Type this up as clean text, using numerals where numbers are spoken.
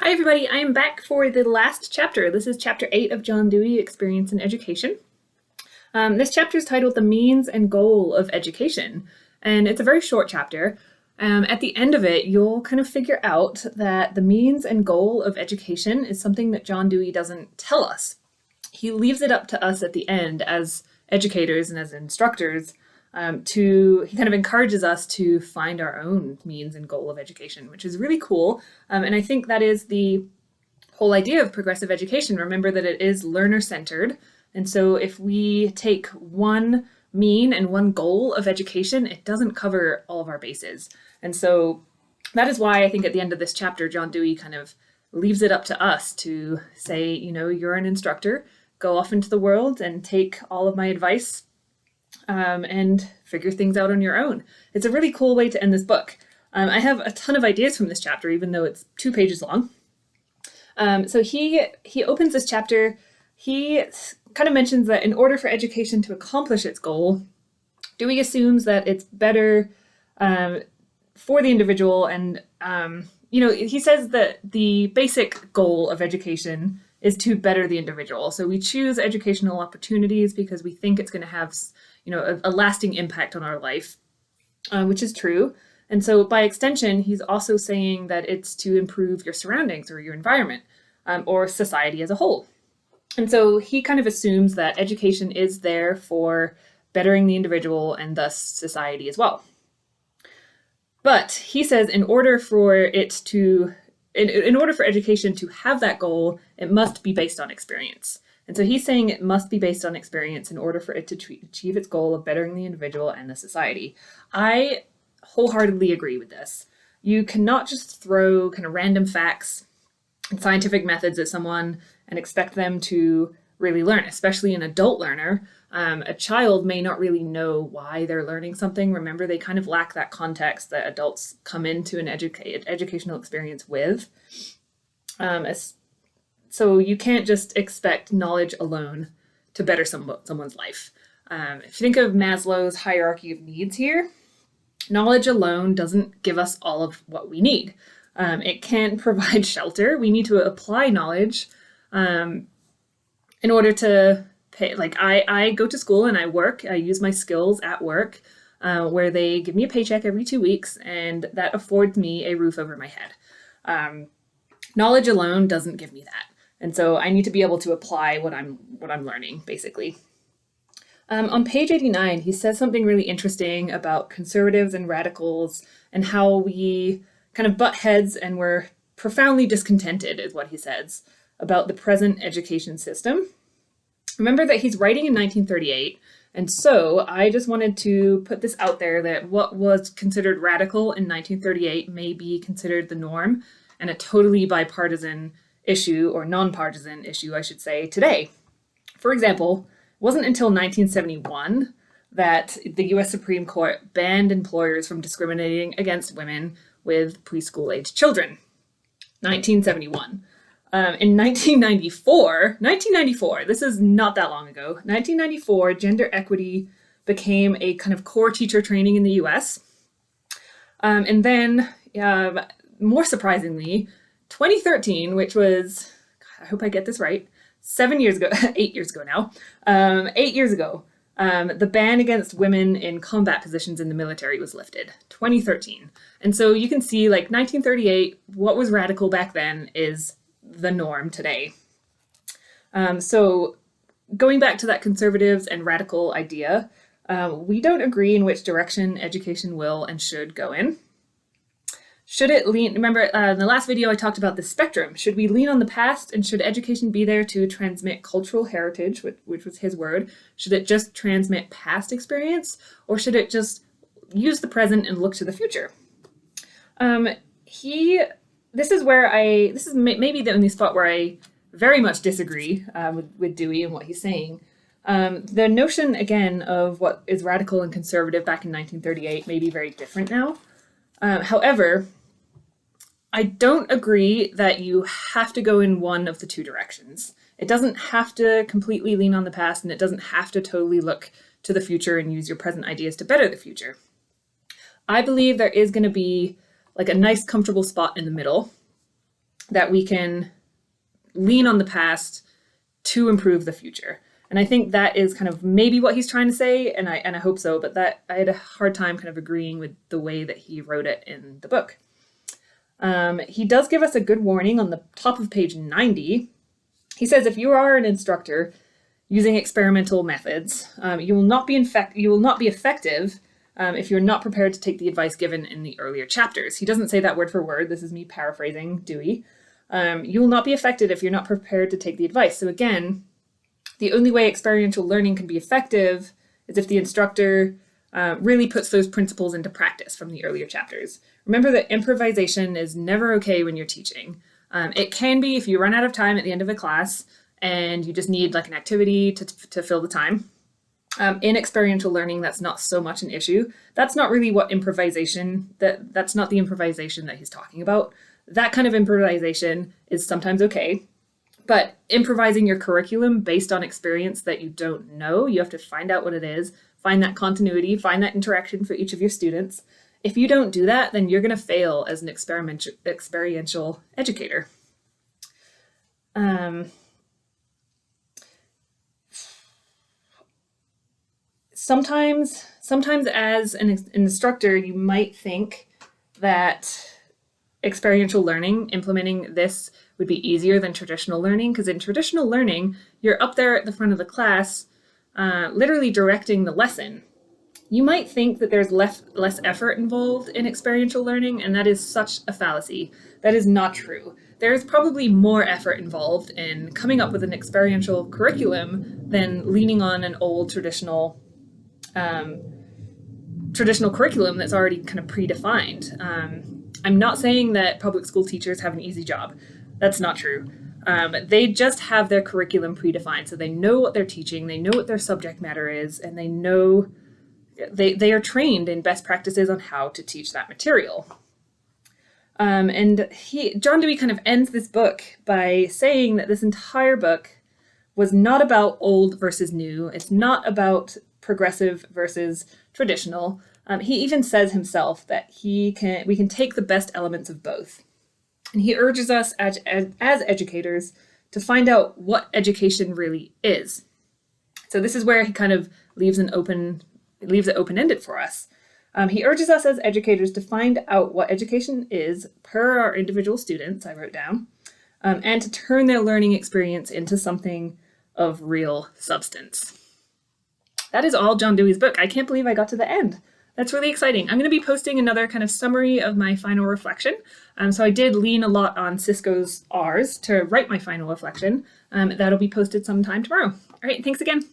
Hi everybody, I am back for the last chapter. This is chapter 8 of John Dewey Experience Education. This chapter is titled The Means and Goal of Education, and it's a very short chapter. At the end of it, you'll kind of figure out that the means and goal of education is something that John Dewey doesn't tell us. He leaves it up to us at the end as educators and as instructors. He kind of encourages us to find our own means and goal of education, which is really cool. And I think that is the whole idea of progressive education. Remember that it is learner-centered. And so if we take one mean and one goal of education, it doesn't cover all of our bases. And so that is why I think at the end of this chapter, John Dewey kind of leaves it up to us to say, you're an instructor, go off into the world and take all of my advice and figure things out on your own. It's a really cool way to end this book. I have a ton of ideas from this chapter, even though it's 2 pages long. So he opens this chapter. He kind of mentions that in order for education to accomplish its goal, Dewey assumes that it's better for the individual. And, he says that the basic goal of education is to better the individual. So we choose educational opportunities because we think it's going to have a lasting impact on our life, which is true. And so by extension, he's also saying that it's to improve your surroundings or your environment or society as a whole. And so he kind of assumes that education is there for bettering the individual and thus society as well. But he says in order for education to have that goal, it must be based on experience. And so he's saying it must be based on experience in order for it to achieve its goal of bettering the individual and the society. I wholeheartedly agree with this. You cannot just throw kind of random facts and scientific methods at someone and expect them to really learn, especially an adult learner. A child may not really know why they're learning something. Remember, they kind of lack that context that adults come into an educational experience with. So you can't just expect knowledge alone to better someone's life. If you think of Maslow's hierarchy of needs here, knowledge alone doesn't give us all of what we need. It can't provide shelter. We need to apply knowledge in order to pay. Like I go to school and I work. I use my skills at work where they give me a paycheck every 2 weeks, and that affords me a roof over my head. Knowledge alone doesn't give me that. And so I need to be able to apply what I'm learning, basically. On page 89, he says something really interesting about conservatives and radicals and how we kind of butt heads and we're profoundly discontented, is what he says, about the present education system. Remember that he's writing in 1938, and so I just wanted to put this out there that what was considered radical in 1938 may be considered the norm and a totally bipartisan issue, or nonpartisan issue, I should say, today. For example, it wasn't until 1971 that the US Supreme Court banned employers from discriminating against women with preschool-age children. 1971. In 1994, this is not that long ago, 1994, gender equity became a kind of core teacher training in the US. And then, more surprisingly, 2013, which was, I hope I get this right, 8 years ago now, 8 years ago, the ban against women in combat positions in the military was lifted, 2013. And so you can see, like, 1938, what was radical back then is the norm today. So going back to that conservatives and radical idea, we don't agree in which direction education will and should go in. Should it lean, remember in the last video I talked about the spectrum. Should we lean on the past, and should education be there to transmit cultural heritage, which was his word? Should it just transmit past experience, or should it just use the present and look to the future? This is maybe the only spot where I very much disagree with Dewey and what he's saying. The notion, again, of what is radical and conservative back in 1938 may be very different now. However, I don't agree that you have to go in one of the two directions. It doesn't have to completely lean on the past, and it doesn't have to totally look to the future and use your present ideas to better the future. I believe there is going to be like a nice, comfortable spot in the middle. that we can lean on the past to improve the future. And I think that is kind of maybe what he's trying to say, and I hope so, but that I had a hard time kind of agreeing with the way that he wrote it in the book. He does give us a good warning on the top of page 90. He says, if you are an instructor using experimental methods, you will not be effective if you're not prepared to take the advice given in the earlier chapters. He doesn't say that word for word. This is me paraphrasing Dewey. You will not be effective if you're not prepared to take the advice. So again, the only way experiential learning can be effective is if the instructor really puts those principles into practice from the earlier chapters. Remember that improvisation is never okay when you're teaching. It can be if you run out of time at the end of a class and you just need like an activity to fill the time. In experiential learning, that's not so much an issue. That's not really what improvisation, that's not the improvisation that he's talking about. That kind of improvisation is sometimes okay. But improvising your curriculum based on experience that you don't know, you have to find out what it is, find that continuity, find that interaction for each of your students. If you don't do that, then you're going to fail as an experiential educator. Sometimes as an instructor, you might think that experiential learning, implementing this would be easier than traditional learning, because in traditional learning, you're up there at the front of the class, literally directing the lesson. You might think that there's less effort involved in experiential learning, and that is such a fallacy. That is not true. There's probably more effort involved in coming up with an experiential curriculum than leaning on an old traditional curriculum that's already kind of predefined. I'm not saying that public school teachers have an easy job. That's not true. They just have their curriculum predefined, so they know what they're teaching, they know what their subject matter is, and they know they are trained in best practices on how to teach that material. And John Dewey kind of ends this book by saying that this entire book was not about old versus new. It's not about progressive versus traditional. He even says himself that we can take the best elements of both. And he urges us as educators to find out what education really is. So this is where he kind of leaves it open-ended for us. He urges us as educators to find out what education is per our individual students, I wrote down, and to turn their learning experience into something of real substance. That is all John Dewey's book. I can't believe I got to the end. That's really exciting. I'm going to be posting another kind of summary of my final reflection. So I did lean a lot on Cisco's R's to write my final reflection. That'll be posted sometime tomorrow. All right, thanks again.